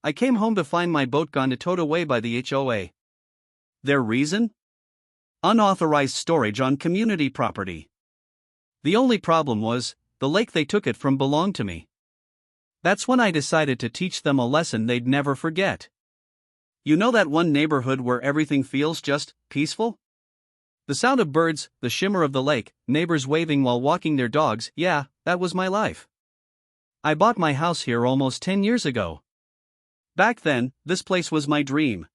I came home to find my boat gone towed away by the HOA. Their reason? Unauthorized storage on community property. The only problem was, the lake they took it from belonged to me. That's when I decided to teach them a lesson they'd never forget. You know that one neighborhood where everything feels just peaceful? The sound of birds, the shimmer of the lake, neighbors waving while walking their dogs, yeah, that was my life. I bought my house here almost 10 years ago. Back then, this place was my dream.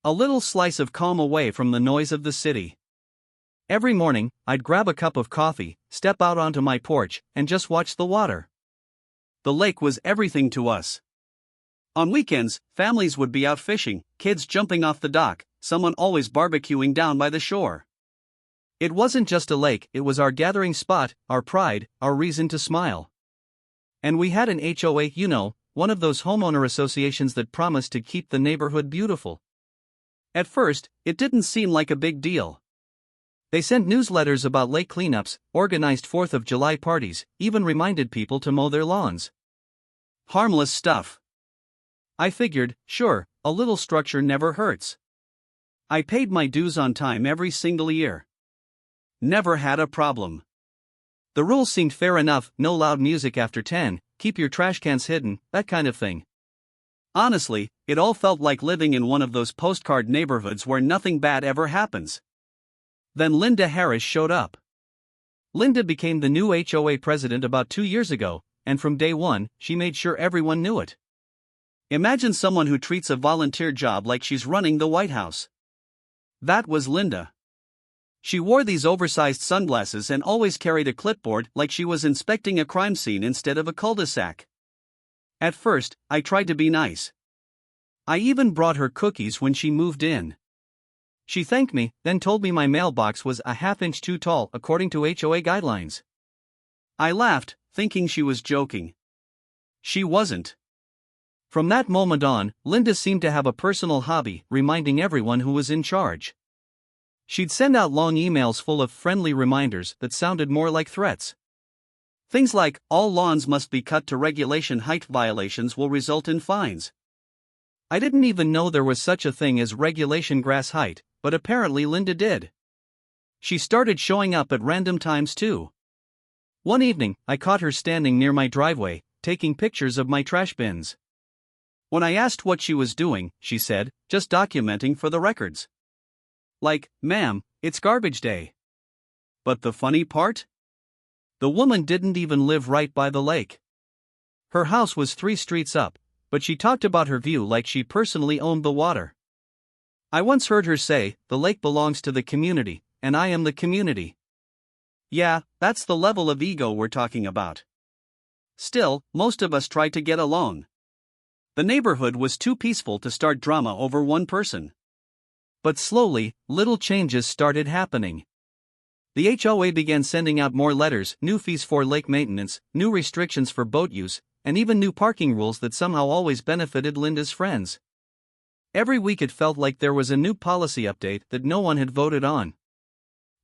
A little slice of calm away from the noise of the city. Every morning, I'd grab a cup of coffee, step out onto my porch, and just watch the water. The lake was everything to us. On weekends, families would be out fishing, kids jumping off the dock, someone always barbecuing down by the shore. It wasn't just a lake, it was our gathering spot, our pride, our reason to smile. And we had an HOA, one of those homeowner associations that promised to keep the neighborhood beautiful. At first, it didn't seem like a big deal. They sent newsletters about lake cleanups, organized 4th of July parties, even reminded people to mow their lawns. Harmless stuff. I figured, sure, a little structure never hurts. I paid my dues on time every single year. Never had a problem. The rules seemed fair enough: no loud music after 10, keep your trash cans hidden, that kind of thing. Honestly, it all felt like living in one of those postcard neighborhoods where nothing bad ever happens. Then Linda Harris showed up. Linda became the new HOA president about 2 years ago, and from day one, she made sure everyone knew it. Imagine someone who treats a volunteer job like she's running the White House. That was Linda. She wore these oversized sunglasses and always carried a clipboard like she was inspecting a crime scene instead of a cul-de-sac. At first, I tried to be nice. I even brought her cookies when she moved in. She thanked me, then told me my mailbox was a half-inch too tall according to HOA guidelines. I laughed, thinking she was joking. She wasn't. From that moment on, Linda seemed to have a personal hobby, reminding everyone who was in charge. She'd send out long emails full of friendly reminders that sounded more like threats. Things like, all lawns must be cut to regulation, height violations will result in fines. I didn't even know there was such a thing as regulation grass height, but apparently Linda did. She started showing up at random times too. One evening, I caught her standing near my driveway, taking pictures of my trash bins. When I asked what she was doing, she said, just documenting for the records. Like, ma'am, it's garbage day. But the funny part? The woman didn't even live right by the lake. Her house was 3 streets up, but she talked about her view like she personally owned the water. I once heard her say, the lake belongs to the community, and I am the community. Yeah, that's the level of ego we're talking about. Still, most of us tried to get along. The neighborhood was too peaceful to start drama over one person. But slowly, little changes started happening. The HOA began sending out more letters, new fees for lake maintenance, new restrictions for boat use, and even new parking rules that somehow always benefited Linda's friends. Every week it felt like there was a new policy update that no one had voted on.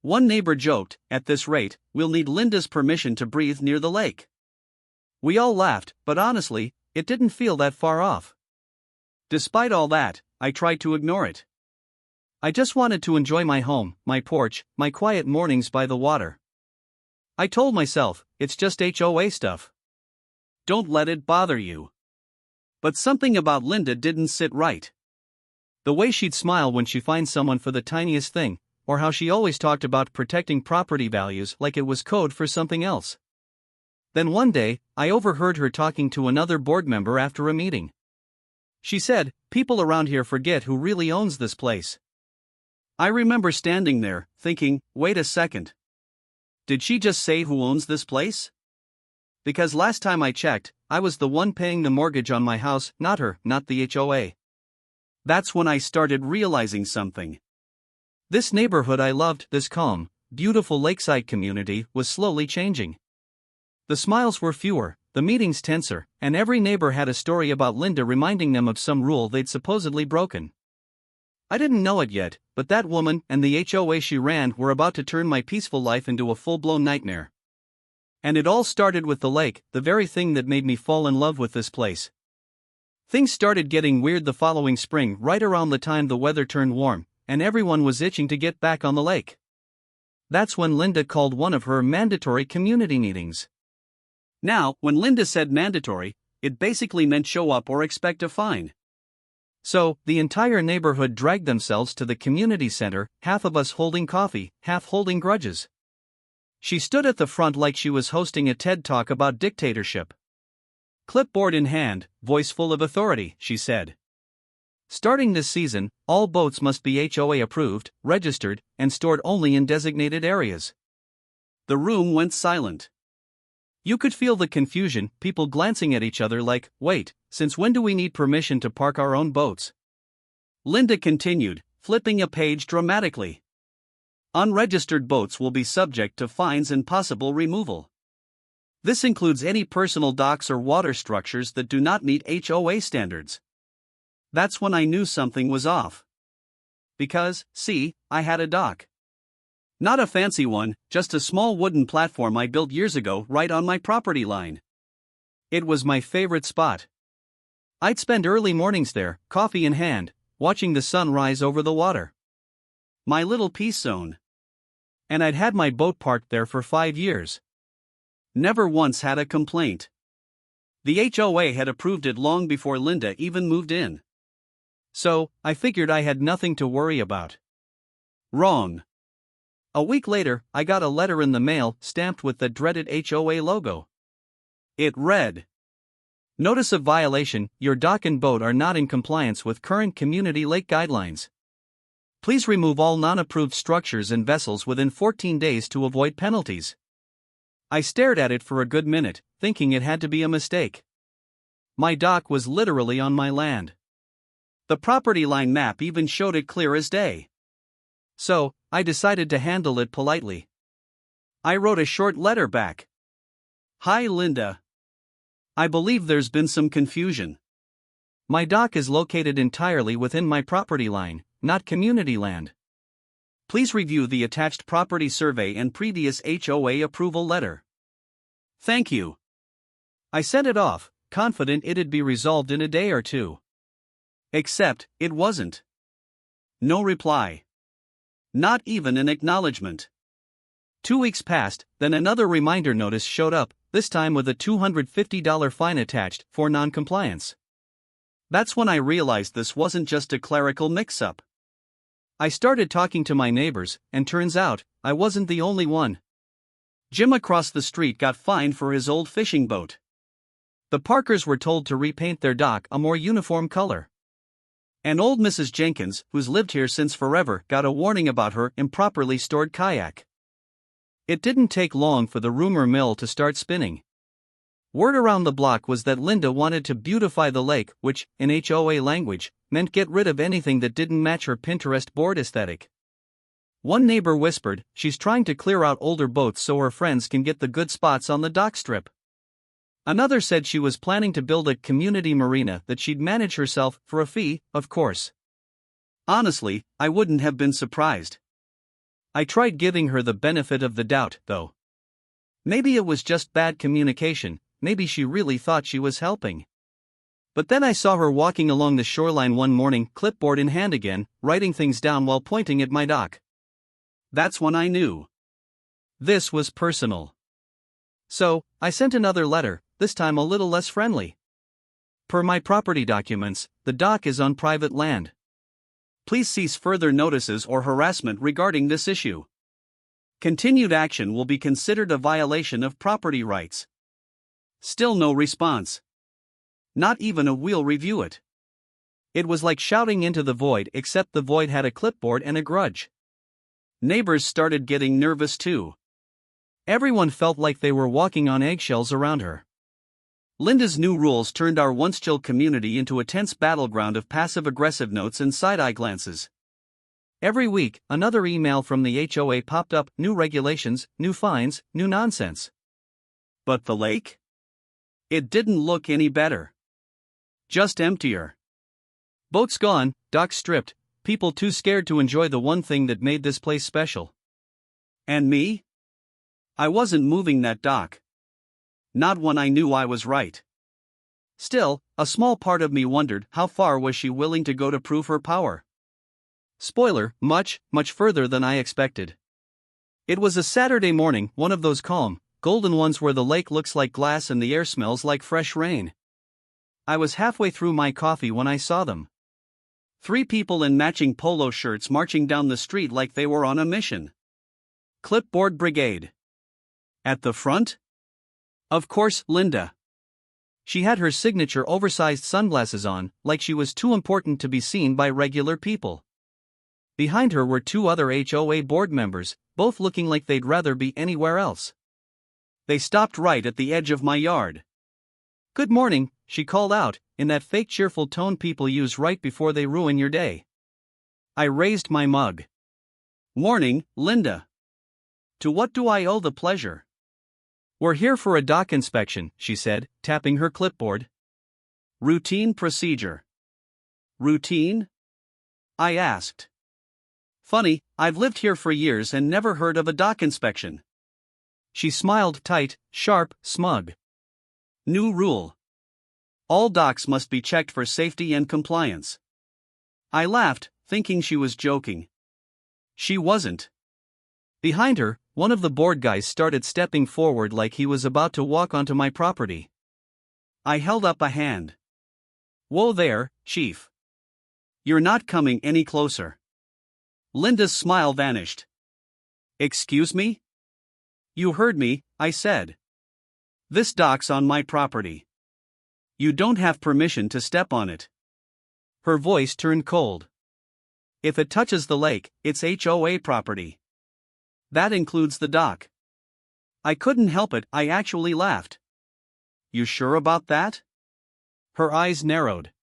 One neighbor joked, at this rate, we'll need Linda's permission to breathe near the lake. We all laughed, but honestly, it didn't feel that far off. Despite all that, I tried to ignore it. I just wanted to enjoy my home, my porch, my quiet mornings by the water. I told myself, it's just HOA stuff. Don't let it bother you. But something about Linda didn't sit right. The way she'd smile when she finds someone for the tiniest thing, or how she always talked about protecting property values like it was code for something else. Then one day, I overheard her talking to another board member after a meeting. She said, people around here forget who really owns this place. I remember standing there, thinking, wait a second. Did she just say who owns this place? Because last time I checked, I was the one paying the mortgage on my house, not her, not the HOA. That's when I started realizing something. This neighborhood I loved, this calm, beautiful lakeside community, was slowly changing. The smiles were fewer, the meetings tenser, and every neighbor had a story about Linda reminding them of some rule they'd supposedly broken. I didn't know it yet, but that woman and the HOA she ran were about to turn my peaceful life into a full-blown nightmare. And it all started with the lake, the very thing that made me fall in love with this place. Things started getting weird the following spring, right around the time the weather turned warm, and everyone was itching to get back on the lake. That's when Linda called one of her mandatory community meetings. Now, when Linda said mandatory, it basically meant show up or expect a fine. So, the entire neighborhood dragged themselves to the community center, half of us holding coffee, half holding grudges. She stood at the front like she was hosting a TED Talk about dictatorship. Clipboard in hand, voice full of authority, she said. Starting this season, all boats must be HOA approved, registered, and stored only in designated areas. The room went silent. You could feel the confusion, people glancing at each other like, wait, since when do we need permission to park our own boats? Linda continued, flipping a page dramatically. Unregistered boats will be subject to fines and possible removal. This includes any personal docks or water structures that do not meet HOA standards. That's when I knew something was off. Because, see, I had a dock. Not a fancy one, just a small wooden platform I built years ago right on my property line. It was my favorite spot. I'd spend early mornings there, coffee in hand, watching the sun rise over the water. My little peace zone. And I'd had my boat parked there for 5 years. Never once had a complaint. The HOA had approved it long before Linda even moved in. So, I figured I had nothing to worry about. Wrong. A week later, I got a letter in the mail stamped with the dreaded HOA logo. It read, "Notice of violation, your dock and boat are not in compliance with current community lake guidelines. Please remove all non-approved structures and vessels within 14 days to avoid penalties." I stared at it for a good minute, thinking it had to be a mistake. My dock was literally on my land. The property line map even showed it clear as day. So, I decided to handle it politely. I wrote a short letter back. "Hi Linda. I believe there's been some confusion. My dock is located entirely within my property line, not community land. Please review the attached property survey and previous HOA approval letter. Thank you." I sent it off, confident it'd be resolved in a day or two. Except, it wasn't. No reply. Not even an acknowledgement. 2 weeks passed, then another reminder notice showed up, this time with a $250 fine attached for non-compliance. That's when I realized this wasn't just a clerical mix-up. I started talking to my neighbors, and turns out, I wasn't the only one. Jim across the street got fined for his old fishing boat. The Parkers were told to repaint their dock a more uniform color. And old Mrs. Jenkins, who's lived here since forever, got a warning about her improperly stored kayak. It didn't take long for the rumor mill to start spinning. Word around the block was that Linda wanted to beautify the lake, which, in HOA language, meant get rid of anything that didn't match her Pinterest board aesthetic. One neighbor whispered, she's trying to clear out older boats so her friends can get the good spots on the dock strip. Another said she was planning to build a community marina that she'd manage herself for a fee, of course. Honestly, I wouldn't have been surprised. I tried giving her the benefit of the doubt, though. Maybe it was just bad communication, maybe she really thought she was helping. But then I saw her walking along the shoreline one morning, clipboard in hand again, writing things down while pointing at my dock. That's when I knew. This was personal. So, I sent another letter, this time a little less friendly. Per my property documents, the dock is on private land. Please cease further notices or harassment regarding this issue. Continued action will be considered a violation of property rights. Still no response. Not even a "we'll review it." It was like shouting into the void, except the void had a clipboard and a grudge. Neighbors started getting nervous too. Everyone felt like they were walking on eggshells around her. Linda's new rules turned our once chill community into a tense battleground of passive-aggressive notes and side-eye glances. Every week, another email from the HOA popped up, new regulations, new fines, new nonsense. But the lake? It didn't look any better. Just emptier. Boats gone, docks stripped, people too scared to enjoy the one thing that made this place special. And me? I wasn't moving that dock. Not when I knew I was right. Still, a small part of me wondered how far was she willing to go to prove her power. Spoiler, much further than I expected. It was a Saturday morning, one of those calm, golden ones where the lake looks like glass and the air smells like fresh rain. I was halfway through my coffee when I saw them. 3 people in matching polo shirts marching down the street like they were on a mission. Clipboard Brigade. At the front? Of course, Linda. She had her signature oversized sunglasses on, like she was too important to be seen by regular people. Behind her were 2 other HOA board members, both looking like they'd rather be anywhere else. They stopped right at the edge of my yard. "Good morning," she called out, in that fake cheerful tone people use right before they ruin your day. I raised my mug. "Morning, Linda. To what do I owe the pleasure?" "We're here for a dock inspection," she said, tapping her clipboard. "Routine procedure." "Routine?" I asked. "Funny, I've lived here for years and never heard of a dock inspection." She smiled tight, sharp, smug. "New rule. All docks must be checked for safety and compliance." I laughed, thinking she was joking. She wasn't. Behind her, one of the board guys started stepping forward like he was about to walk onto my property. I held up a hand. "Whoa there, Chief. You're not coming any closer." Linda's smile vanished. "Excuse me?" "You heard me," I said. "This dock's on my property. You don't have permission to step on it." Her voice turned cold. "If it touches the lake, it's HOA property. That includes the dock." I couldn't help it, I actually laughed. "You sure about that?" Her eyes narrowed.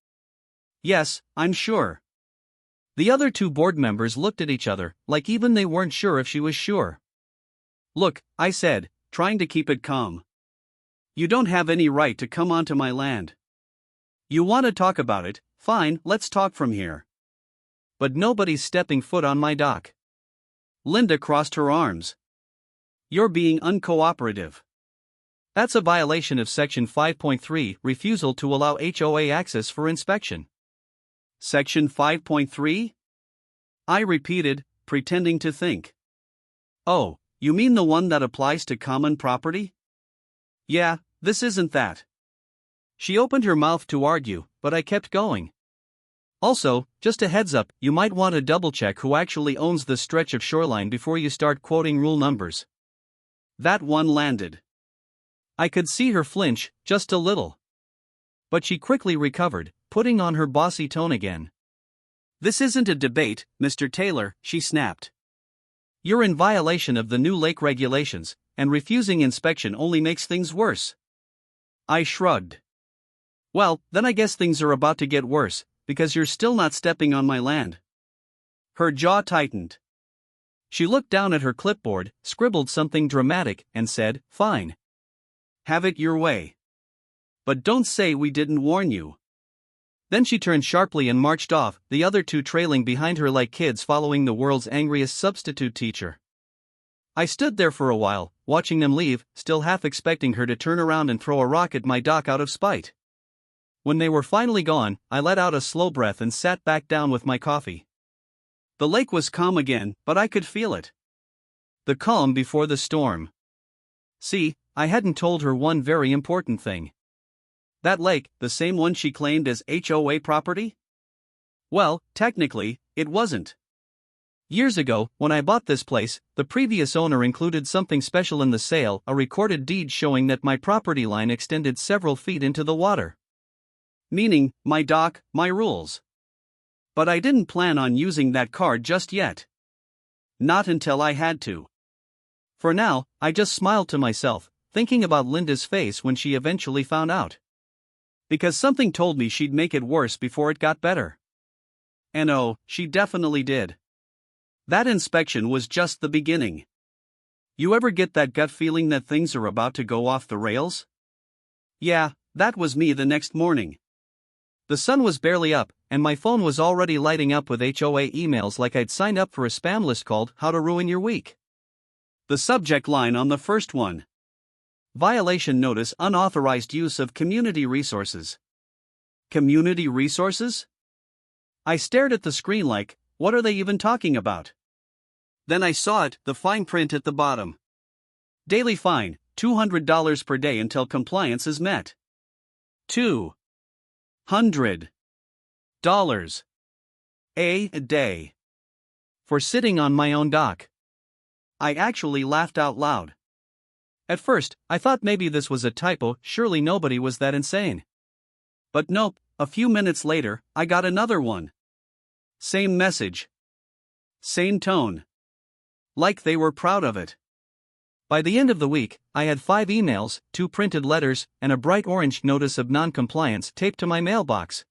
"Yes, I'm sure." The other 2 board members looked at each other, like even they weren't sure if she was sure. "Look," I said, trying to keep it calm. "You don't have any right to come onto my land. You want to talk about it, fine, let's talk from here. But nobody's stepping foot on my dock." Linda crossed her arms. "You're being uncooperative. That's a violation of Section 5.3, refusal to allow HOA access for inspection." "Section 5.3? I repeated, pretending to think. "Oh, you mean the one that applies to common property?" "Yeah, this isn't that." She opened her mouth to argue, but I kept going. "Also, just a heads up, you might want to double-check who actually owns this stretch of shoreline before you start quoting rule numbers." That one landed. I could see her flinch, just a little. But she quickly recovered, putting on her bossy tone again. "This isn't a debate, Mr. Taylor," she snapped. "You're in violation of the new lake regulations, and refusing inspection only makes things worse." I shrugged. "Well, then I guess things are about to get worse, because you're still not stepping on my land." Her jaw tightened. She looked down at her clipboard, scribbled something dramatic, and said, "Fine. Have it your way. But don't say we didn't warn you." Then she turned sharply and marched off, the other 2 trailing behind her like kids following the world's angriest substitute teacher. I stood there for a while, watching them leave, still half expecting her to turn around and throw a rock at my dock out of spite. When they were finally gone, I let out a slow breath and sat back down with my coffee. The lake was calm again, but I could feel it. The calm before the storm. See, I hadn't told her one very important thing. That lake, the same one she claimed as HOA property? Well, technically, it wasn't. Years ago, when I bought this place, the previous owner included something special in the sale, a recorded deed showing that my property line extended several feet into the water. Meaning, my dock, my rules. But I didn't plan on using that card just yet. Not until I had to. For now, I just smiled to myself, thinking about Linda's face when she eventually found out. Because something told me she'd make it worse before it got better. And oh, she definitely did. That inspection was just the beginning. You ever get that gut feeling that things are about to go off the rails? Yeah, that was me the next morning. The sun was barely up, and my phone was already lighting up with HOA emails like I'd signed up for a spam list called How to Ruin Your Week. The subject line on the first one: Violation Notice, Unauthorized Use of Community Resources. Community resources? I stared at the screen like, what are they even talking about? Then I saw it, the fine print at the bottom. Daily fine, $200 per day until compliance is met. $200 a day. For sitting on my own dock. I actually laughed out loud. At first, I thought maybe this was a typo, surely nobody was that insane. But nope, a few minutes later, I got another one. Same message. Same tone. Like they were proud of it. By the end of the week, I had 5 emails, 2 printed letters, and a bright orange notice of non-compliance taped to my mailbox.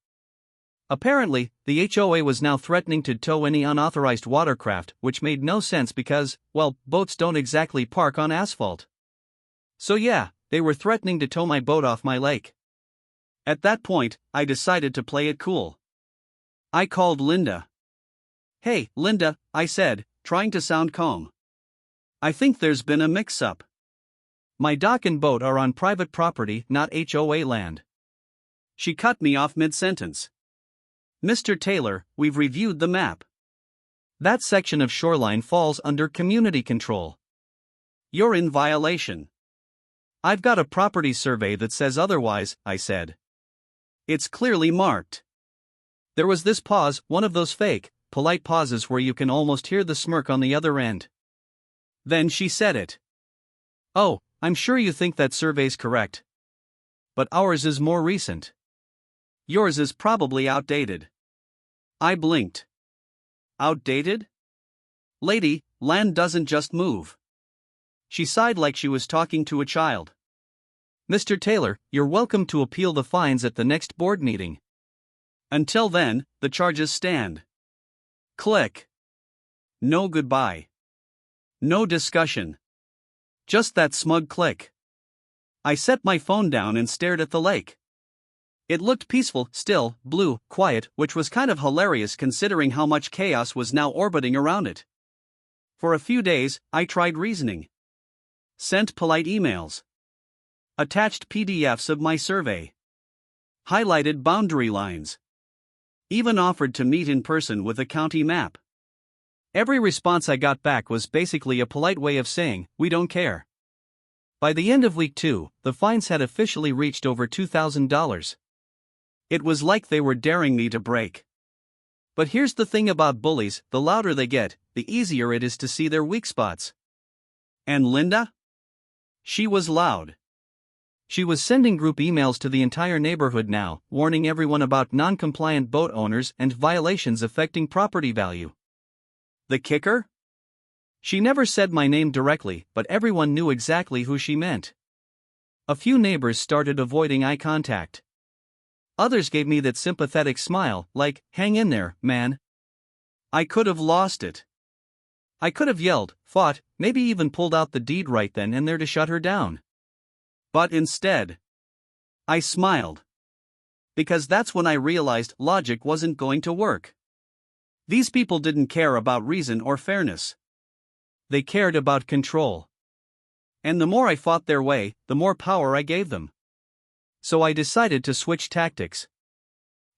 Apparently, the HOA was now threatening to tow any unauthorized watercraft, which made no sense because, well, boats don't exactly park on asphalt. So yeah, they were threatening to tow my boat off my lake. At that point, I decided to play it cool. I called Linda. "Hey, Linda," I said, trying to sound calm. "I think there's been a mix-up. My dock and boat are on private property, not HOA land." She cut me off mid-sentence. "Mr. Taylor, we've reviewed the map. That section of shoreline falls under community control. You're in violation." "I've got a property survey that says otherwise," I said. "It's clearly marked." There was this pause, one of those fake, polite pauses where you can almost hear the smirk on the other end. Then she said it. "Oh, I'm sure you think that survey's correct. But ours is more recent. Yours is probably outdated." I blinked. "Outdated? Lady, land doesn't just move." She sighed like she was talking to a child. "Mr. Taylor, you're welcome to appeal the fines at the next board meeting. Until then, the charges stand." Click. No goodbye. No discussion. Just that smug click. I set my phone down and stared at the lake. It looked peaceful, still, blue, quiet, which was kind of hilarious considering how much chaos was now orbiting around it. For a few days, I tried reasoning. Sent polite emails. Attached PDFs of my survey. Highlighted boundary lines. Even offered to meet in person with a county map. Every response I got back was basically a polite way of saying, "We don't care." By the end of week 2, the fines had officially reached over $2,000. It was like they were daring me to break. But here's the thing about bullies, the louder they get, the easier it is to see their weak spots. And Linda? She was loud. She was sending group emails to the entire neighborhood now, warning everyone about non-compliant boat owners and violations affecting property value. The kicker? She never said my name directly, but everyone knew exactly who she meant. A few neighbors started avoiding eye contact. Others gave me that sympathetic smile, like, "Hang in there, man." I could have lost it. I could have yelled, fought, maybe even pulled out the deed right then and there to shut her down. But instead, I smiled. Because that's when I realized logic wasn't going to work. These people didn't care about reason or fairness. They cared about control. And the more I fought their way, the more power I gave them. So I decided to switch tactics.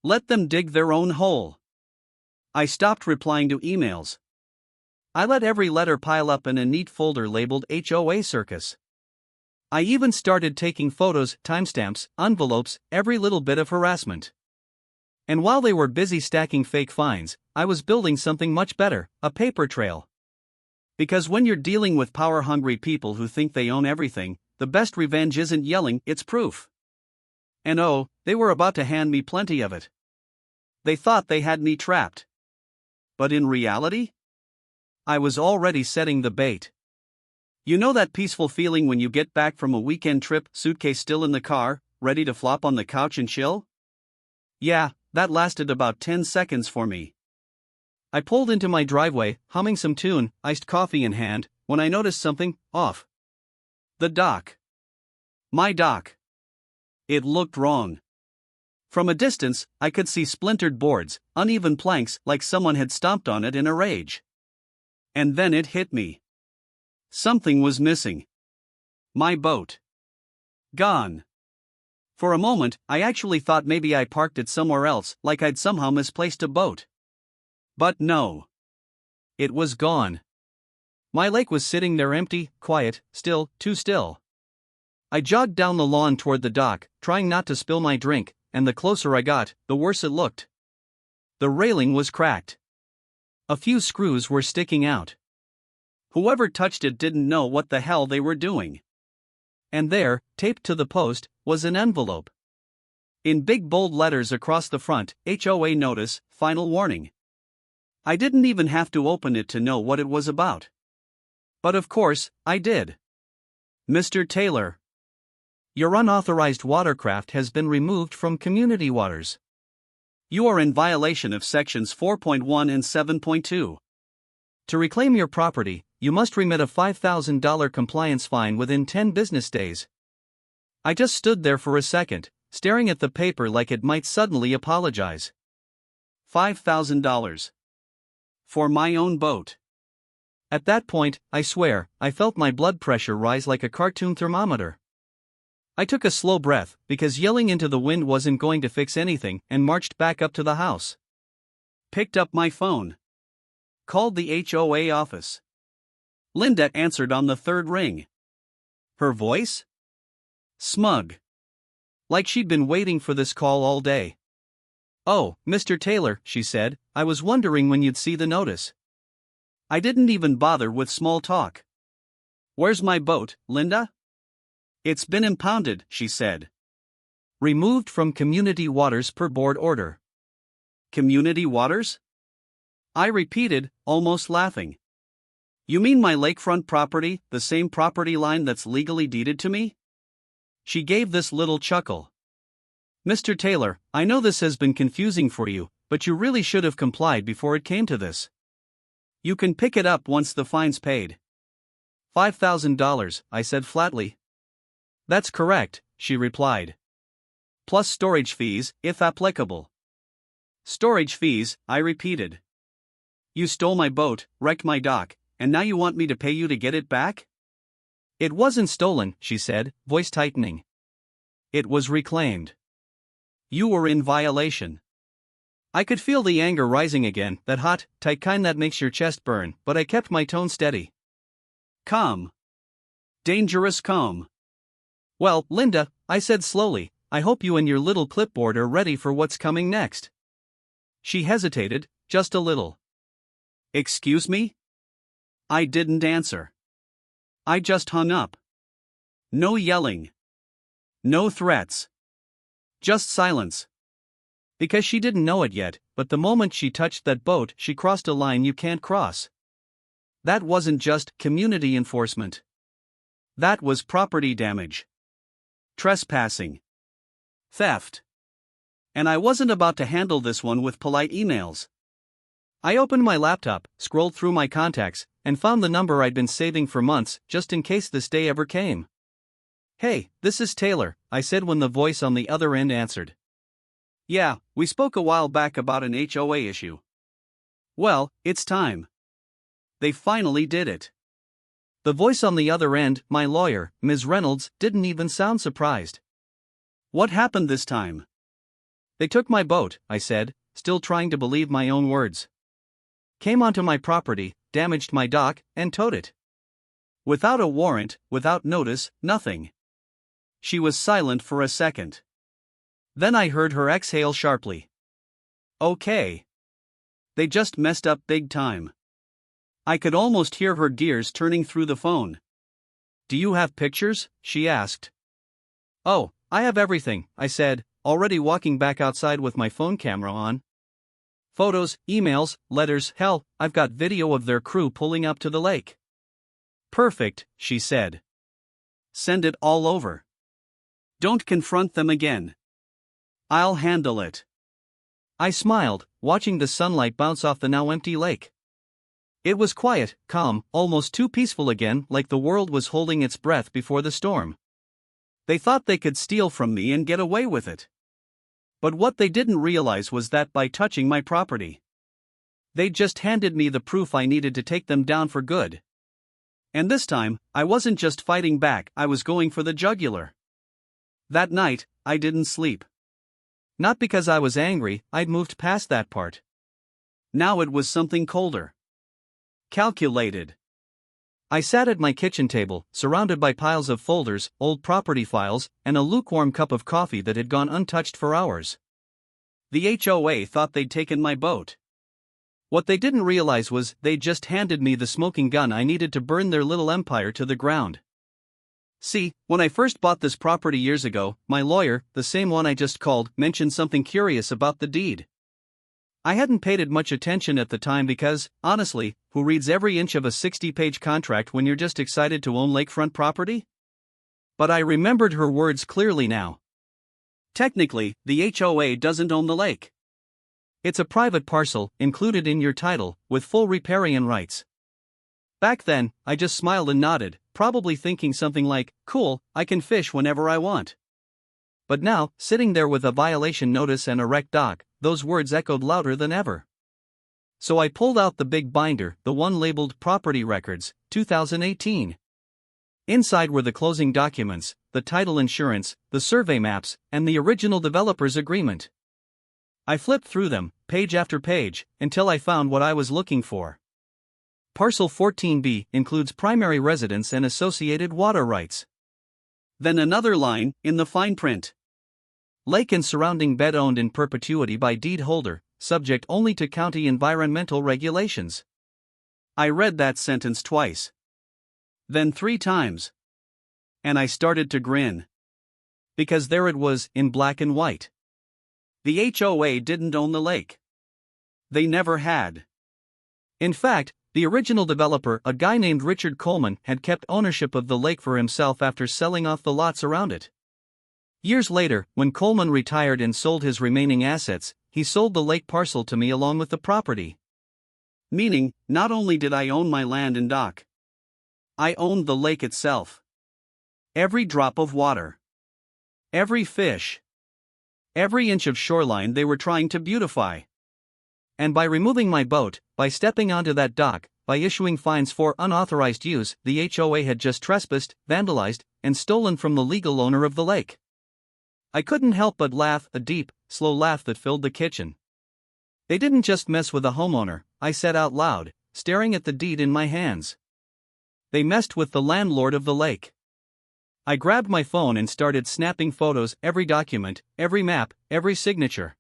Let them dig their own hole. I stopped replying to emails. I let every letter pile up in a neat folder labeled HOA Circus. I even started taking photos, timestamps, envelopes, every little bit of harassment. And while they were busy stacking fake fines, I was building something much better, a paper trail. Because when you're dealing with power-hungry people who think they own everything, the best revenge isn't yelling, it's proof. And oh, they were about to hand me plenty of it. They thought they had me trapped. But in reality, I was already setting the bait. You know that peaceful feeling when you get back from a weekend trip, suitcase still in the car, ready to flop on the couch and chill? Yeah, that lasted about 10 seconds for me. I pulled into my driveway, humming some tune, iced coffee in hand, when I noticed something off. The dock. My dock. It looked wrong. From a distance, I could see splintered boards, uneven planks like someone had stomped on it in a rage. And then it hit me. Something was missing. My boat. Gone. For a moment, I actually thought maybe I parked it somewhere else, like I'd somehow misplaced a boat. But no. It was gone. My lake was sitting there empty, quiet, still, too still. I jogged down the lawn toward the dock, trying not to spill my drink, and the closer I got, the worse it looked. The railing was cracked. A few screws were sticking out. Whoever touched it didn't know what the hell they were doing. And there, taped to the post, was an envelope. In big bold letters across the front, HOA notice, final warning. I didn't even have to open it to know what it was about. But of course, I did. Mr. Taylor, your unauthorized watercraft has been removed from community waters. You are in violation of sections 4.1 and 7.2. To reclaim your property, you must remit a $5,000 compliance fine within 10 business days. I just stood there for a second, staring at the paper like it might suddenly apologize. $5,000. For my own boat. At that point, I swear, I felt my blood pressure rise like a cartoon thermometer. I took a slow breath, because yelling into the wind wasn't going to fix anything, and marched back up to the house. Picked up my phone. Called the HOA office. Linda answered on the third ring. Her voice? Smug. Like she'd been waiting for this call all day. "Oh, Mr. Taylor," she said, "I was wondering when you'd see the notice." I didn't even bother with small talk. "Where's my boat, Linda?" "It's been impounded," she said. "Removed from community waters per board order." Community waters? I repeated, almost laughing. "You mean my lakefront property, the same property line that's legally deeded to me?" She gave this little chuckle. "Mr. Taylor, I know this has been confusing for you, but you really should have complied before it came to this. You can pick it up once the fine's paid." $5,000, I said flatly. "That's correct," she replied. "Plus storage fees, if applicable." "Storage fees," I repeated. "You stole my boat, wrecked my dock, and now you want me to pay you to get it back?" "It wasn't stolen," she said, voice tightening. "It was reclaimed. You were in violation." I could feel the anger rising again, that hot, tight kind that makes your chest burn, but I kept my tone steady. "Calm. Dangerous calm." "Well, Linda," I said slowly, "I hope you and your little clipboard are ready for what's coming next." She hesitated, just a little. "Excuse me?" I didn't answer. I just hung up. No yelling. No threats. Just silence. Because she didn't know it yet, but the moment she touched that boat, she crossed a line you can't cross. That wasn't just community enforcement. That was property damage. Trespassing. Theft. And I wasn't about to handle this one with polite emails. I opened my laptop, scrolled through my contacts, and found the number I'd been saving for months, just in case this day ever came. "Hey, this is Taylor," I said when the voice on the other end answered. "Yeah, we spoke a while back about an HOA issue." "Well, it's time. They finally did it." The voice on the other end, my lawyer, Ms. Reynolds, didn't even sound surprised. "What happened this time?" "They took my boat," I said, still trying to believe my own words. "Came onto my property, damaged my dock, and towed it. Without a warrant, without notice, nothing." She was silent for a second. Then I heard her exhale sharply. "Okay. They just messed up big time." I could almost hear her gears turning through the phone. "Do you have pictures?" she asked. "Oh, I have everything," I said, already walking back outside with my phone camera on. "Photos, emails, letters, hell, I've got video of their crew pulling up to the lake." "Perfect," she said. "Send it all over. Don't confront them again. I'll handle it." I smiled, watching the sunlight bounce off the now empty lake. It was quiet, calm, almost too peaceful again, like the world was holding its breath before the storm. They thought they could steal from me and get away with it. But what they didn't realize was that by touching my property, they'd just handed me the proof I needed to take them down for good. And this time, I wasn't just fighting back, I was going for the jugular. That night, I didn't sleep. Not because I was angry, I'd moved past that part. Now it was something colder. Calculated. I sat at my kitchen table, surrounded by piles of folders, old property files, and a lukewarm cup of coffee that had gone untouched for hours. The HOA thought they'd taken my boat. What they didn't realize was they'd just handed me the smoking gun I needed to burn their little empire to the ground. See, when I first bought this property years ago, my lawyer, the same one I just called, mentioned something curious about the deed. I hadn't paid it much attention at the time because, honestly, who reads every inch of a 60-page contract when you're just excited to own lakefront property? But I remembered her words clearly now. Technically, the HOA doesn't own the lake. It's a private parcel, included in your title, with full riparian rights. Back then, I just smiled and nodded, probably thinking something like, cool, I can fish whenever I want. But now, sitting there with a violation notice and a wrecked dock, those words echoed louder than ever. So I pulled out the big binder, the one labeled Property Records, 2018. Inside were the closing documents, the title insurance, the survey maps, and the original developer's agreement. I flipped through them, page after page, until I found what I was looking for. Parcel 14B includes primary residence and associated water rights. Then another line, in the fine print. Lake and surrounding bed owned in perpetuity by deed holder, subject only to county environmental regulations. I read that sentence twice. Then 3 times. And I started to grin. Because there it was, in black and white. The HOA didn't own the lake. They never had. In fact, the original developer, a guy named Richard Coleman, had kept ownership of the lake for himself after selling off the lots around it. Years later, when Coleman retired and sold his remaining assets, he sold the lake parcel to me along with the property. Meaning, not only did I own my land and dock, I owned the lake itself. Every drop of water. Every fish. Every inch of shoreline they were trying to beautify. And by removing my boat, by stepping onto that dock, by issuing fines for unauthorized use, the HOA had just trespassed, vandalized, and stolen from the legal owner of the lake. I couldn't help but laugh, a deep, slow laugh that filled the kitchen. They didn't just mess with the homeowner, I said out loud, staring at the deed in my hands. They messed with the landlord of the lake. I grabbed my phone and started snapping photos, every document, every map, every signature.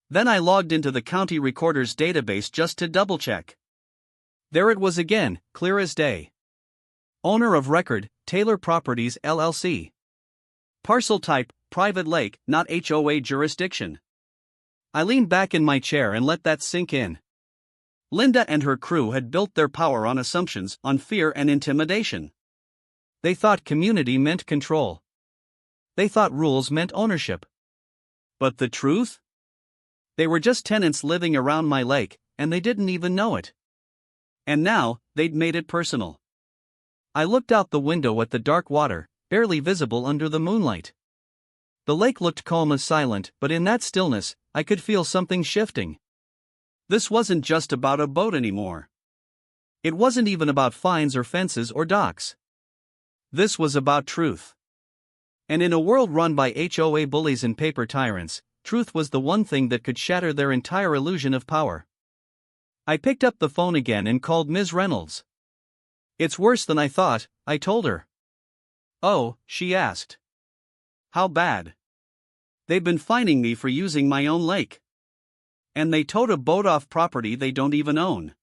Then I logged into the county recorder's database just to double-check. There it was again, clear as day. Owner of record, Taylor Properties LLC. Parcel type, private lake, not HOA jurisdiction. I leaned back in my chair and let that sink in. Linda and her crew had built their power on assumptions, on fear and intimidation. They thought community meant control. They thought rules meant ownership. But the truth? They were just tenants living around my lake, and they didn't even know it. And now, they'd made it personal. I looked out the window at the dark water, barely visible under the moonlight. The lake looked calm as silent, but in that stillness, I could feel something shifting. This wasn't just about a boat anymore. It wasn't even about fines or fences or docks. This was about truth. And in a world run by HOA bullies and paper tyrants, truth was the one thing that could shatter their entire illusion of power. I picked up the phone again and called Ms. Reynolds. "It's worse than I thought," I told her. "Oh," she asked. "How bad?" "They've been fining me for using my own lake. And they towed a boat off property they don't even own."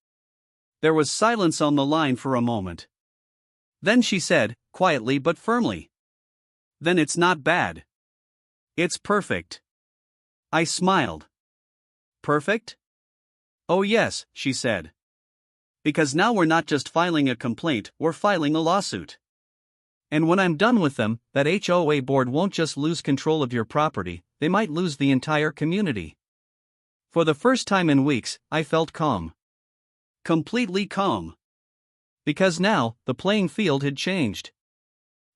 There was silence on the line for a moment. Then she said, quietly but firmly, "Then it's not bad. It's perfect." I smiled. "Perfect?" "Oh yes," she said. "Because now we're not just filing a complaint, we're filing a lawsuit. And when I'm done with them, that HOA board won't just lose control of your property, they might lose the entire community." For the first time in weeks, I felt calm. Completely calm. Because now, the playing field had changed.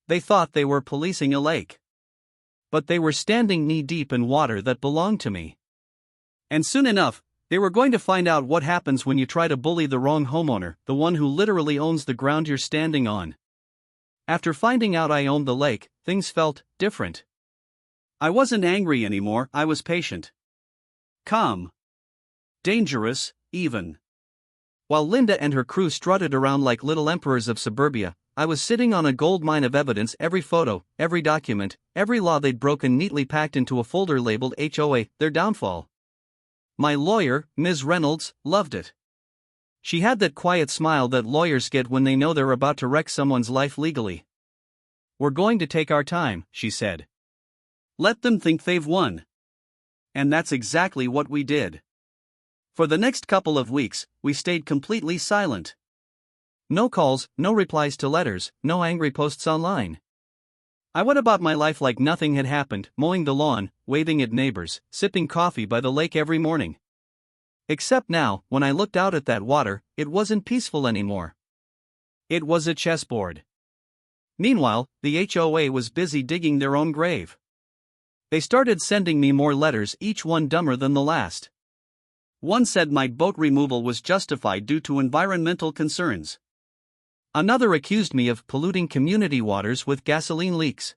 They thought they were policing a lake. But they were standing knee-deep in water that belonged to me. And soon enough, they were going to find out what happens when you try to bully the wrong homeowner, the one who literally owns the ground you're standing on. After finding out I owned the lake, things felt different. I wasn't angry anymore, I was patient. Calm. Dangerous, even. While Linda and her crew strutted around like little emperors of suburbia, I was sitting on a gold mine of evidence, every photo, every document, every law they'd broken neatly packed into a folder labeled HOA, their downfall. My lawyer, Ms. Reynolds, loved it. She had that quiet smile that lawyers get when they know they're about to wreck someone's life legally. "We're going to take our time," she said. "Let them think they've won." And that's exactly what we did. For the next couple of weeks, we stayed completely silent. No calls, no replies to letters, no angry posts online. I went about my life like nothing had happened, mowing the lawn, waving at neighbors, sipping coffee by the lake every morning. Except now, when I looked out at that water, it wasn't peaceful anymore. It was a chessboard. Meanwhile, the HOA was busy digging their own grave. They started sending me more letters, each one dumber than the last. One said my boat removal was justified due to environmental concerns. Another accused me of polluting community waters with gasoline leaks.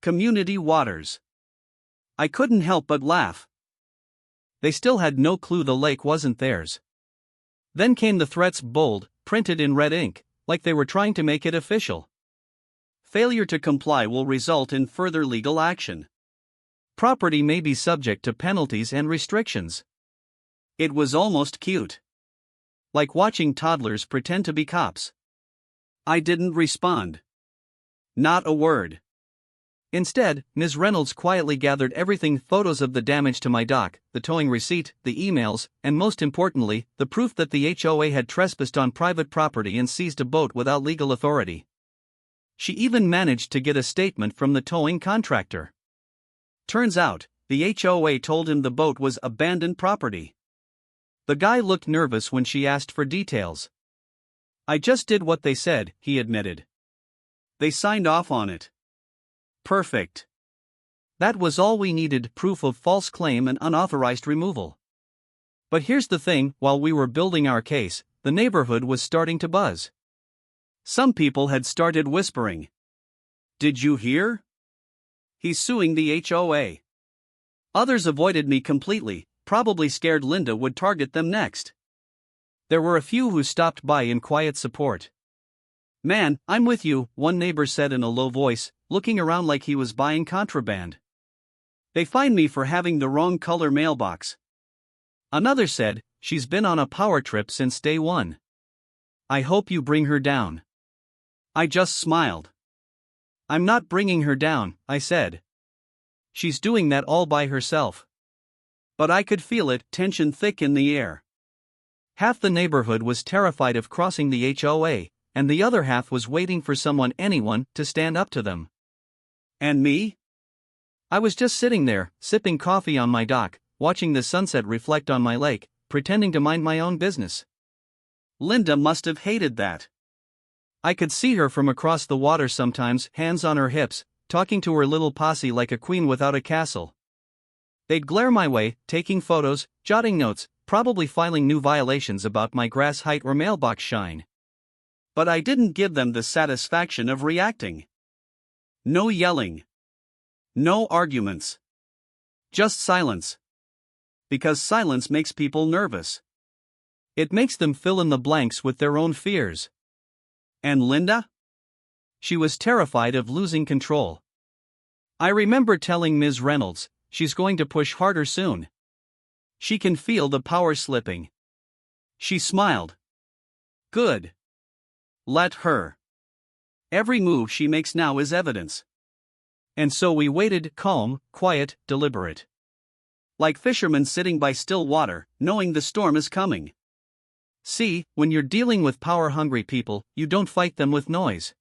Community waters. I couldn't help but laugh. They still had no clue the lake wasn't theirs. Then came the threats, bold, printed in red ink, like they were trying to make it official. Failure to comply will result in further legal action. Property may be subject to penalties and restrictions. It was almost cute. Like watching toddlers pretend to be cops. I didn't respond. Not a word. Instead, Ms. Reynolds quietly gathered everything: photos of the damage to my dock, the towing receipt, the emails, and most importantly, the proof that the HOA had trespassed on private property and seized a boat without legal authority. She even managed to get a statement from the towing contractor. Turns out, the HOA told him the boat was abandoned property. The guy looked nervous when she asked for details. "I just did what they said," he admitted. "They signed off on it." Perfect. That was all we needed: proof of false claim and unauthorized removal. But here's the thing: while we were building our case, the neighborhood was starting to buzz. Some people had started whispering. "Did you hear? He's suing the HOA." Others avoided me completely, probably scared Linda would target them next. There were a few who stopped by in quiet support. "Man, I'm with you," one neighbor said in a low voice, looking around like he was buying contraband. "They fined me for having the wrong color mailbox." Another said, "She's been on a power trip since day one. I hope you bring her down." I just smiled. "I'm not bringing her down," I said. "She's doing that all by herself." But I could feel it, tension thick in the air. Half the neighborhood was terrified of crossing the HOA, and the other half was waiting for someone, anyone, to stand up to them. And me? I was just sitting there, sipping coffee on my dock, watching the sunset reflect on my lake, pretending to mind my own business. Linda must have hated that. I could see her from across the water sometimes, hands on her hips, talking to her little posse like a queen without a castle. They'd glare my way, taking photos, jotting notes, probably filing new violations about my grass height or mailbox shine. But I didn't give them the satisfaction of reacting. No yelling. No arguments. Just silence. Because silence makes people nervous. It makes them fill in the blanks with their own fears. And Linda? She was terrified of losing control. I remember telling Ms. Reynolds, "She's going to push harder soon. She can feel the power slipping." She smiled. "Good. Let her. Every move she makes now is evidence." And so we waited, calm, quiet, deliberate. Like fishermen sitting by still water, knowing the storm is coming. See, when you're dealing with power-hungry people, you don't fight them with noise.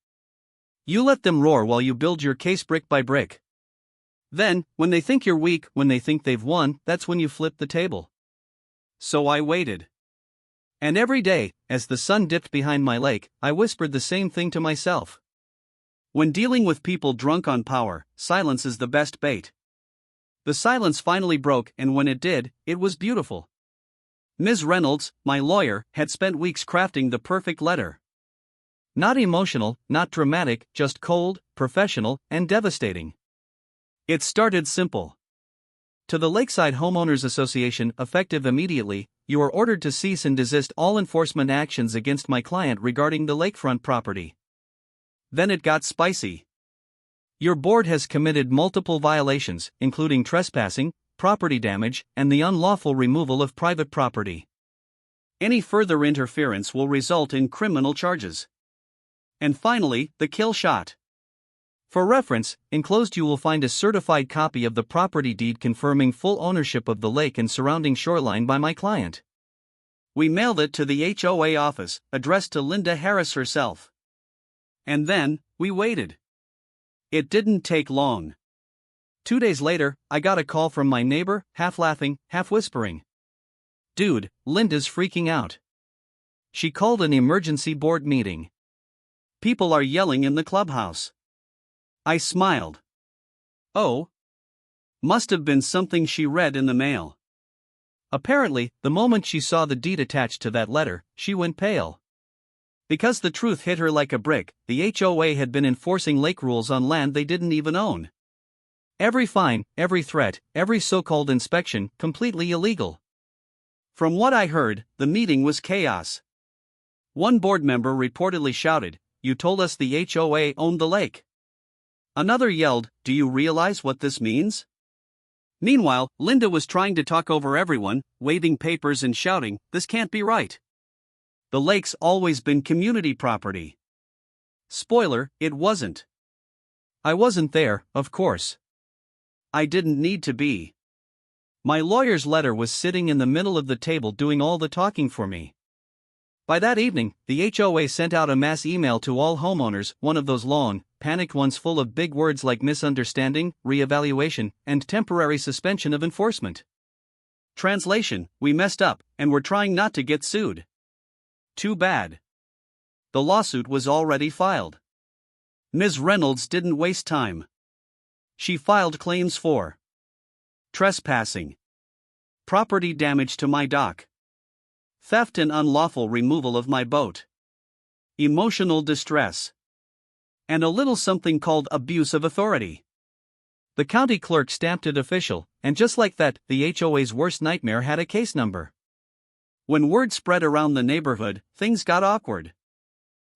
You let them roar while you build your case brick by brick. Then, when they think you're weak, when they think they've won, that's when you flip the table. So I waited. And every day, as the sun dipped behind my lake, I whispered the same thing to myself. When dealing with people drunk on power, silence is the best bait. The silence finally broke, and when it did, it was beautiful. Ms. Reynolds, my lawyer, had spent weeks crafting the perfect letter. Not emotional, not dramatic, just cold, professional, and devastating. It started simple. To the Lakeside Homeowners Association, effective immediately, you are ordered to cease and desist all enforcement actions against my client regarding the lakefront property. Then it got spicy. Your board has committed multiple violations, including trespassing, property damage, and the unlawful removal of private property. Any further interference will result in criminal charges. And finally, the kill shot. For reference, enclosed you will find a certified copy of the property deed confirming full ownership of the lake and surrounding shoreline by my client. We mailed it to the HOA office, addressed to Linda Harris herself. And then, we waited. It didn't take long. 2 days later, I got a call from my neighbor, half laughing, half whispering. "Dude, Linda's freaking out. She called an emergency board meeting. People are yelling in the clubhouse." I smiled. Oh. Must have been something she read in the mail. Apparently, the moment she saw the deed attached to that letter, she went pale. Because the truth hit her like a brick, the HOA had been enforcing lake rules on land they didn't even own. Every fine, every threat, every so-called inspection, completely illegal. From what I heard, the meeting was chaos. One board member reportedly shouted, "You told us the HOA owned the lake." Another yelled, "Do you realize what this means?" Meanwhile, Linda was trying to talk over everyone, waving papers and shouting, "This can't be right. The lake's always been community property." Spoiler, it wasn't. I wasn't there, of course. I didn't need to be. My lawyer's letter was sitting in the middle of the table doing all the talking for me. By that evening, the HOA sent out a mass email to all homeowners, one of those long, panicked ones full of big words like misunderstanding, reevaluation, and temporary suspension of enforcement. Translation: we messed up, and we're trying not to get sued. Too bad. The lawsuit was already filed. Ms. Reynolds didn't waste time. She filed claims for trespassing, property damage to my dock, theft and unlawful removal of my boat, emotional distress, and a little something called abuse of authority. The county clerk stamped it official, and just like that, the HOA's worst nightmare had a case number. When word spread around the neighborhood, things got awkward.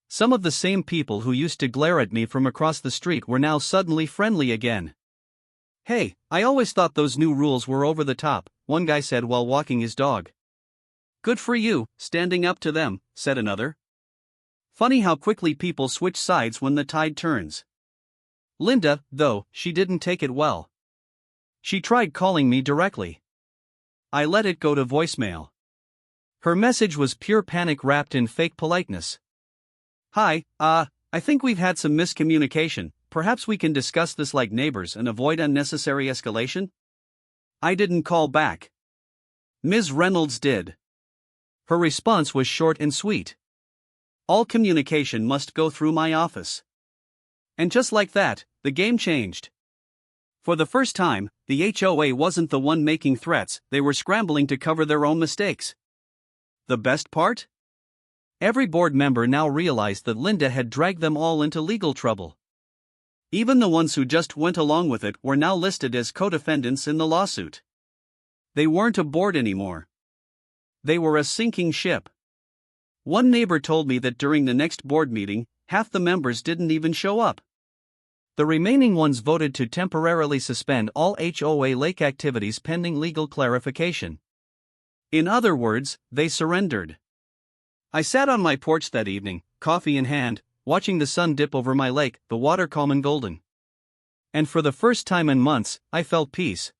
Some of the same people who used to glare at me from across the street were now suddenly friendly again. "Hey, I always thought those new rules were over the top," one guy said while walking his dog. "Good for you, standing up to them," said another. Funny how quickly people switch sides when the tide turns. Linda, though, she didn't take it well. She tried calling me directly. I let it go to voicemail. Her message was pure panic wrapped in fake politeness. "Hi, I think we've had some miscommunication. Perhaps we can discuss this like neighbors and avoid unnecessary escalation?" I didn't call back. Ms. Reynolds did. Her response was short and sweet. "All communication must go through my office." And just like that, the game changed. For the first time, the HOA wasn't the one making threats, they were scrambling to cover their own mistakes. The best part? Every board member now realized that Linda had dragged them all into legal trouble. Even the ones who just went along with it were now listed as co-defendants in the lawsuit. They weren't a board anymore. They were a sinking ship. One neighbor told me that during the next board meeting, half the members didn't even show up. The remaining ones voted to temporarily suspend all HOA lake activities pending legal clarification. In other words, they surrendered. I sat on my porch that evening, coffee in hand, watching the sun dip over my lake, the water calm and golden. And for the first time in months, I felt peace.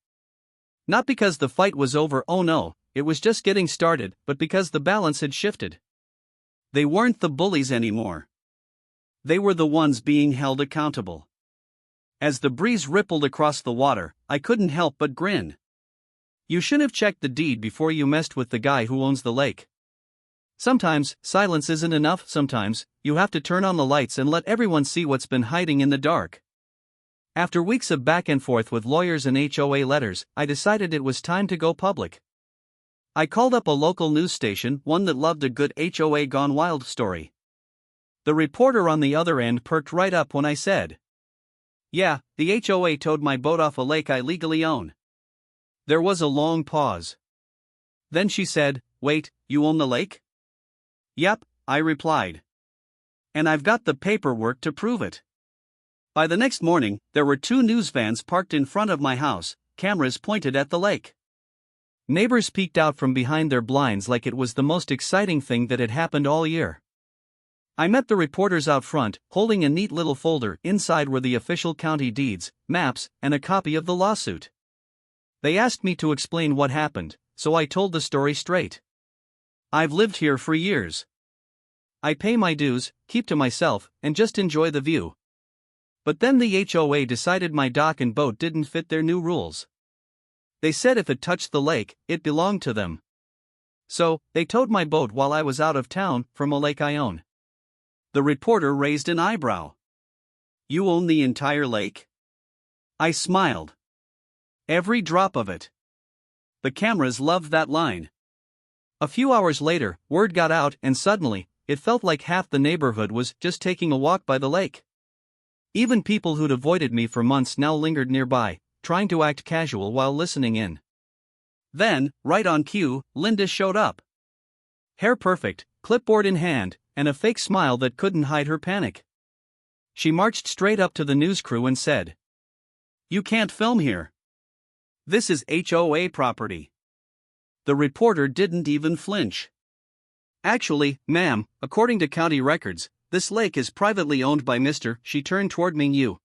Not because the fight was over, oh no, it was just getting started, but because the balance had shifted. They weren't the bullies anymore. They were the ones being held accountable. As the breeze rippled across the water, I couldn't help but grin. You should have checked the deed before you messed with the guy who owns the lake. Sometimes, silence isn't enough, sometimes, you have to turn on the lights and let everyone see what's been hiding in the dark. After weeks of back and forth with lawyers and HOA letters, I decided it was time to go public. I called up a local news station, one that loved a good HOA gone wild story. The reporter on the other end perked right up when I said, Yeah, the HOA towed my boat off a lake I legally own. There was a long pause. Then she said, "Wait, you own the lake?" "Yep," I replied. "And I've got the paperwork to prove it." By the next morning, there were 2 news vans parked in front of my house, cameras pointed at the lake. Neighbors peeked out from behind their blinds like it was the most exciting thing that had happened all year. I met the reporters out front, holding a neat little folder. Inside were the official county deeds, maps, and a copy of the lawsuit. They asked me to explain what happened, so I told the story straight. "I've lived here for years. I pay my dues, keep to myself, and just enjoy the view. But then the HOA decided my dock and boat didn't fit their new rules. They said if it touched the lake, it belonged to them. So, they towed my boat while I was out of town from a lake I own." The reporter raised an eyebrow. "You own the entire lake?" I smiled. "Every drop of it." The cameras loved that line. A few hours later, word got out, and suddenly, it felt like half the neighborhood was just taking a walk by the lake. Even people who'd avoided me for months now lingered nearby, trying to act casual while listening in. Then, right on cue, Linda showed up. Hair perfect, clipboard in hand, and a fake smile that couldn't hide her panic. She marched straight up to the news crew and said, "You can't film here. This is HOA property." The reporter didn't even flinch. "Actually, ma'am, according to county records, this lake is privately owned by Mr." She turned toward me. "You."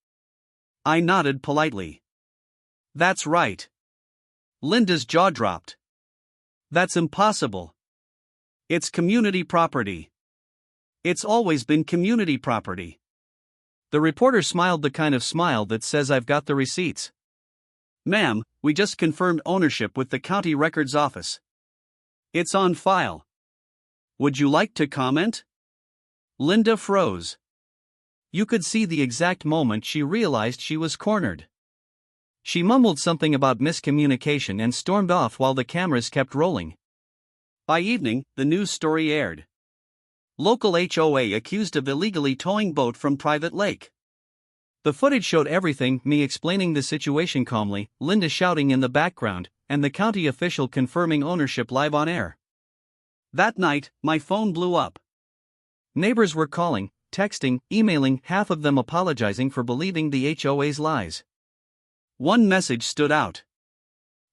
I nodded politely. "That's right." Linda's jaw dropped. "That's impossible. It's community property. It's always been community property." The reporter smiled the kind of smile that says I've got the receipts. "Ma'am, we just confirmed ownership with the county records office. It's on file. Would you like to comment?" Linda froze. You could see the exact moment she realized she was cornered. She mumbled something about miscommunication and stormed off while the cameras kept rolling. By evening, the news story aired. Local HOA accused of illegally towing boat from private lake. The footage showed everything, me explaining the situation calmly, Linda shouting in the background, and the county official confirming ownership live on air. That night, my phone blew up. Neighbors were calling, texting, emailing, half of them apologizing for believing the HOA's lies. One message stood out.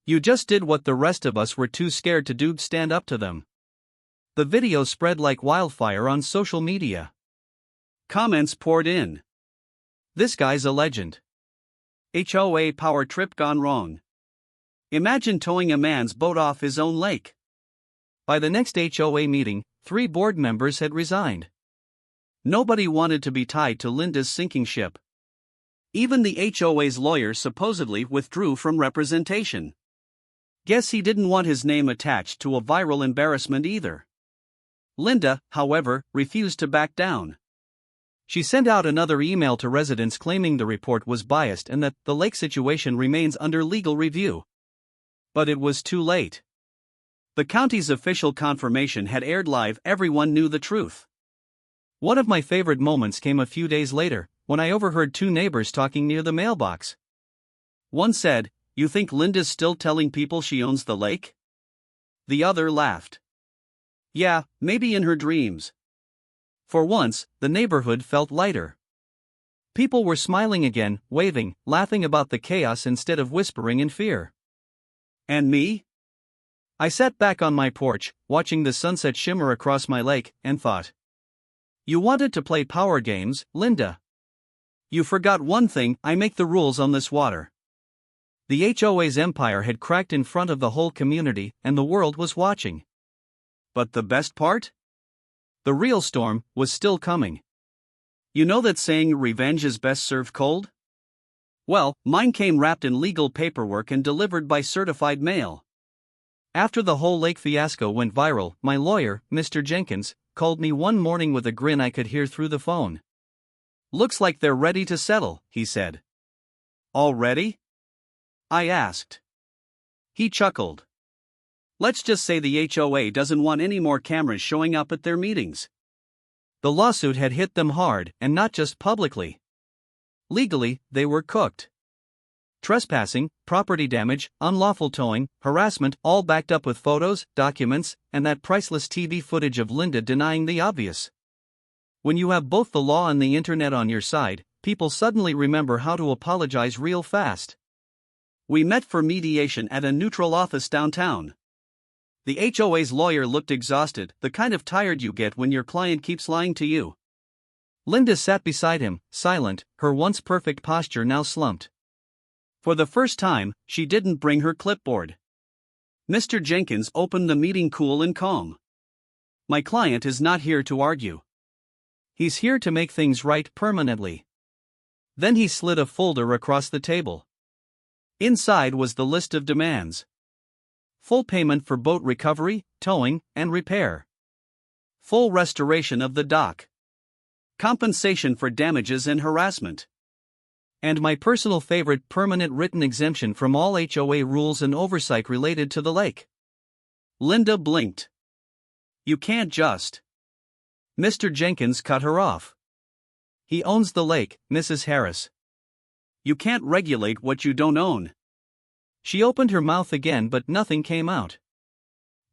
"You just did what the rest of us were too scared to do, stand up to them." The video spread like wildfire on social media. Comments poured in. "This guy's a legend. HOA power trip gone wrong. Imagine towing a man's boat off his own lake." By the next HOA meeting, 3 board members had resigned. Nobody wanted to be tied to Linda's sinking ship. Even the HOA's lawyer supposedly withdrew from representation. Guess he didn't want his name attached to a viral embarrassment either. Linda, however, refused to back down. She sent out another email to residents claiming the report was biased and that the lake situation remains under legal review. But it was too late. The county's official confirmation had aired live. Everyone knew the truth. One of my favorite moments came a few days later, when I overheard 2 neighbors talking near the mailbox. One said, "You think Linda's still telling people she owns the lake?" The other laughed. "Yeah, maybe in her dreams." For once, the neighborhood felt lighter. People were smiling again, waving, laughing about the chaos instead of whispering in fear. And me? I sat back on my porch, watching the sunset shimmer across my lake, and thought. You wanted to play power games, Linda. You forgot one thing: I make the rules on this water. The HOA's empire had cracked in front of the whole community, and the world was watching. But the best part? The real storm was still coming. You know that saying, revenge is best served cold? Well, mine came wrapped in legal paperwork and delivered by certified mail. After the whole lake fiasco went viral, my lawyer, Mr. Jenkins, called me one morning with a grin I could hear through the phone. Looks like they're ready to settle, he said. Already? I asked. He chuckled. Let's just say the HOA doesn't want any more cameras showing up at their meetings. The lawsuit had hit them hard, and not just publicly. Legally, they were cooked. Trespassing, property damage, unlawful towing, harassment, all backed up with photos, documents, and that priceless TV footage of Linda denying the obvious. When you have both the law and the internet on your side, people suddenly remember how to apologize real fast. We met for mediation at a neutral office downtown. The HOA's lawyer looked exhausted, the kind of tired you get when your client keeps lying to you. Linda sat beside him, silent, her once perfect posture now slumped. For the first time, she didn't bring her clipboard. Mr. Jenkins opened the meeting cool and calm. My client is not here to argue. He's here to make things right permanently. Then he slid a folder across the table. Inside was the list of demands. Full payment for boat recovery, towing, and repair. Full restoration of the dock. Compensation for damages and harassment. And my personal favorite, permanent written exemption from all HOA rules and oversight related to the lake. Linda blinked. You can't just. Mr. Jenkins cut her off. He owns the lake, Mrs. Harris. You can't regulate what you don't own. She opened her mouth again, but nothing came out.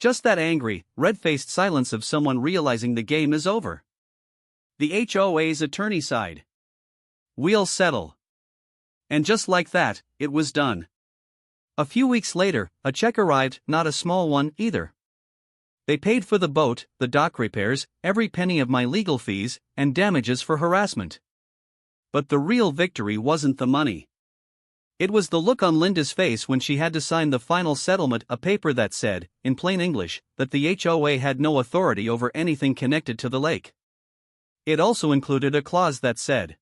Just that angry, red-faced silence of someone realizing the game is over. The HOA's attorney sighed. We'll settle. And just like that, it was done. A few weeks later, a check arrived, not a small one either. They paid for the boat, the dock repairs, every penny of my legal fees, and damages for harassment. But the real victory wasn't the money. It was the look on Linda's face when she had to sign the final settlement, a paper that said, in plain English, that the HOA had no authority over anything connected to the lake. It also included a clause that said,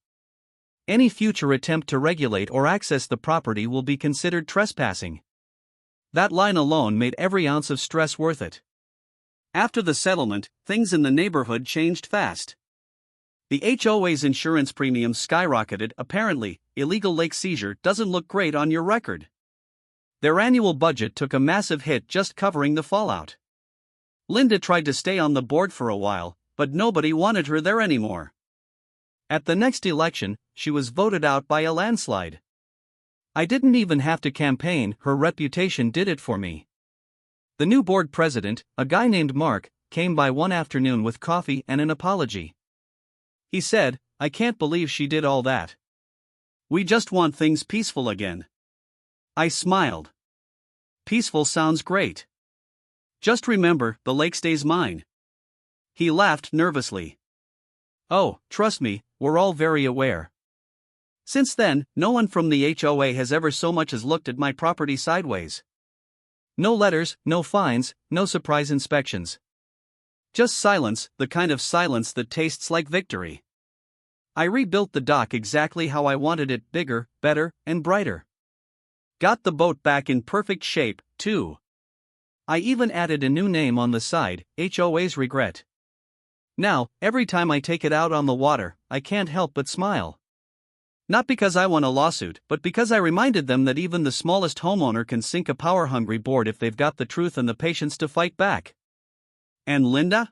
any future attempt to regulate or access the property will be considered trespassing. That line alone made every ounce of stress worth it. After the settlement, things in the neighborhood changed fast. The HOA's insurance premiums skyrocketed. Apparently, illegal lake seizure doesn't look great on your record. Their annual budget took a massive hit just covering the fallout. Linda tried to stay on the board for a while, but nobody wanted her there anymore. At the next election, she was voted out by a landslide. I didn't even have to campaign, her reputation did it for me. The new board president, a guy named Mark, came by one afternoon with coffee and an apology. He said, I can't believe she did all that. We just want things peaceful again. I smiled. Peaceful sounds great. Just remember, the lake stays mine. He laughed nervously. Oh, trust me, we're all very aware. Since then, no one from the HOA has ever so much as looked at my property sideways. No letters, no fines, no surprise inspections. Just silence, the kind of silence that tastes like victory. I rebuilt the dock exactly how I wanted it, bigger, better, and brighter. Got the boat back in perfect shape, too. I even added a new name on the side, HOA's Regret. Now, every time I take it out on the water, I can't help but smile. Not because I won a lawsuit, but because I reminded them that even the smallest homeowner can sink a power-hungry board if they've got the truth and the patience to fight back. And Linda?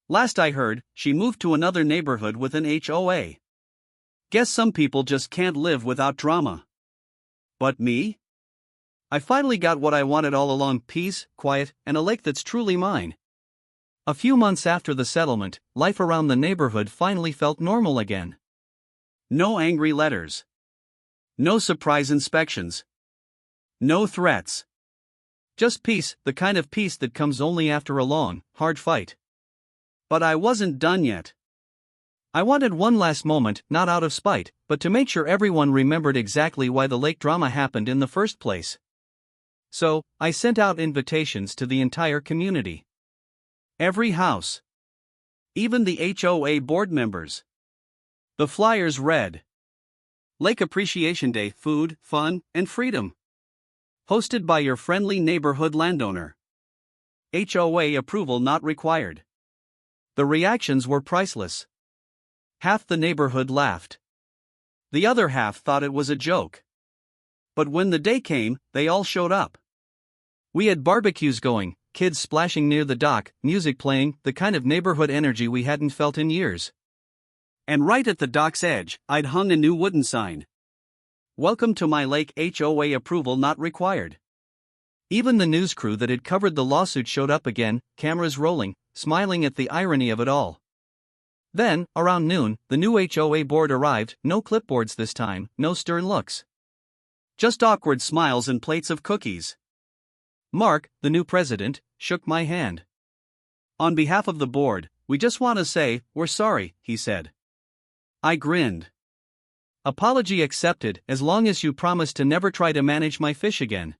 Last I heard, she moved to another neighborhood with an HOA. Guess some people just can't live without drama. But me? I finally got what I wanted all along: peace, quiet, and a lake that's truly mine. A few months after the settlement, life around the neighborhood finally felt normal again. No angry letters. No surprise inspections. No threats. Just peace, the kind of peace that comes only after a long, hard fight. But I wasn't done yet. I wanted one last moment, not out of spite, but to make sure everyone remembered exactly why the lake drama happened in the first place. So, I sent out invitations to the entire community. Every house. Even the HOA board members. The flyers read: Lake Appreciation Day, food, fun, and freedom. Hosted by your friendly neighborhood landowner. HOA approval not required. The reactions were priceless. Half the neighborhood laughed. The other half thought it was a joke. But when the day came, they all showed up. We had barbecues going, kids splashing near the dock, music playing, the kind of neighborhood energy we hadn't felt in years. And right at the dock's edge, I'd hung a new wooden sign. Welcome to my lake, HOA approval not required. Even the news crew that had covered the lawsuit showed up again, cameras rolling, smiling at the irony of it all. Then, around noon, the new HOA board arrived, no clipboards this time, no stern looks. Just awkward smiles and plates of cookies. Mark, the new president, shook my hand. On behalf of the board, we just want to say, we're sorry, he said. I grinned. Apology accepted, as long as you promise to never try to manage my fish again.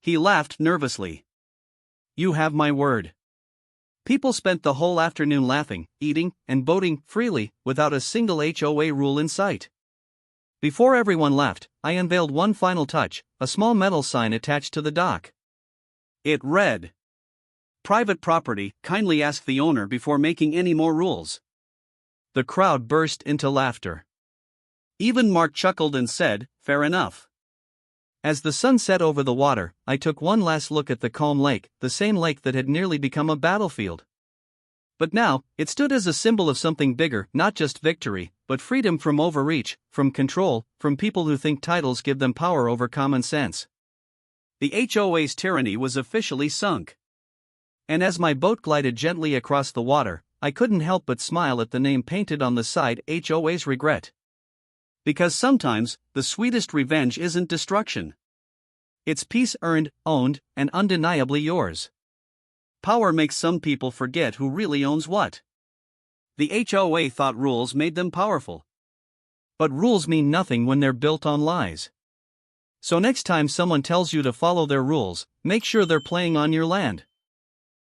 He laughed nervously. You have my word. People spent the whole afternoon laughing, eating, and boating freely, without a single HOA rule in sight. Before everyone left, I unveiled one final touch, a small metal sign attached to the dock. It read, "Private property, kindly ask the owner before making any more rules." The crowd burst into laughter. Even Mark chuckled and said, "Fair enough." As the sun set over the water, I took one last look at the calm lake, the same lake that had nearly become a battlefield. But now, it stood as a symbol of something bigger, not just victory, but freedom from overreach, from control, from people who think titles give them power over common sense. The HOA's tyranny was officially sunk. And as my boat glided gently across the water, I couldn't help but smile at the name painted on the side, HOA's regret. Because sometimes, the sweetest revenge isn't destruction. It's peace earned, owned, and undeniably yours. Power makes some people forget who really owns what. The HOA thought rules made them powerful. But rules mean nothing when they're built on lies. So next time someone tells you to follow their rules, make sure they're playing on your land.